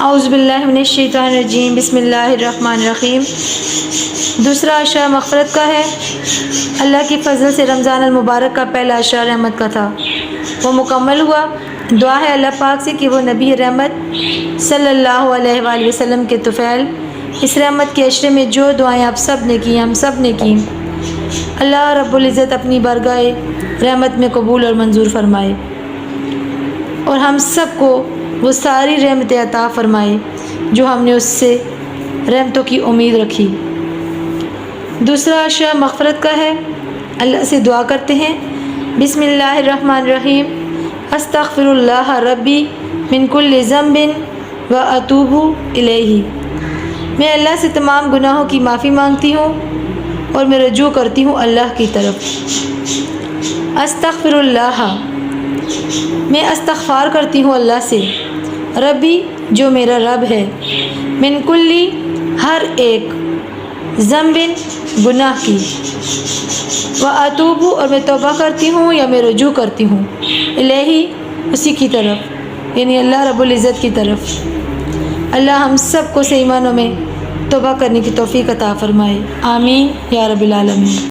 اعوذ باللہ من الشیطان الرجیم، بسم اللہ الرحمن الرحیم۔ دوسرا عشرہ مغفرت کا ہے۔ اللہ کی فضل سے رمضان المبارک کا پہلا عشرہ رحمت کا تھا، وہ مکمل ہوا۔ دعا ہے اللہ پاک سے کہ وہ نبی رحمت صلی اللہ علیہ وآلہ وسلم کے طفیل اس رحمت کے عشرے میں جو دعائیں آپ سب نے کی، ہم سب نے کی، اللہ رب العزت اپنی بارگاہ رحمت میں قبول اور منظور فرمائے، اور ہم سب کو وہ ساری رحمتیں عطا فرمائے جو ہم نے اس سے رحمتوں کی امید رکھی۔ دوسرا عشرہ مغفرت کا ہے۔ اللہ سے دعا کرتے ہیں، بسم اللہ الرحمن الرحیم، استغفر اللہ ربی من کل ذنب و اتوب الیہ۔ میں اللہ سے تمام گناہوں کی معافی مانگتی ہوں اور میں رجوع کرتی ہوں اللہ کی طرف۔ استغفر اللہ، میں استغفار کرتی ہوں اللہ سے، ربی جو میرا رب ہے، من کلی ہر ایک، ذنب گناہ کی، و اتوب اور میں توبہ کرتی ہوں یا میں رجوع کرتی ہوں، الہی اسی کی طرف، یعنی اللہ رب العزت کی طرف۔ اللہ ہم سب کو صحیح معنوں میں توبہ کرنے کی توفیق عطا فرمائے، آمین یا رب العالمین۔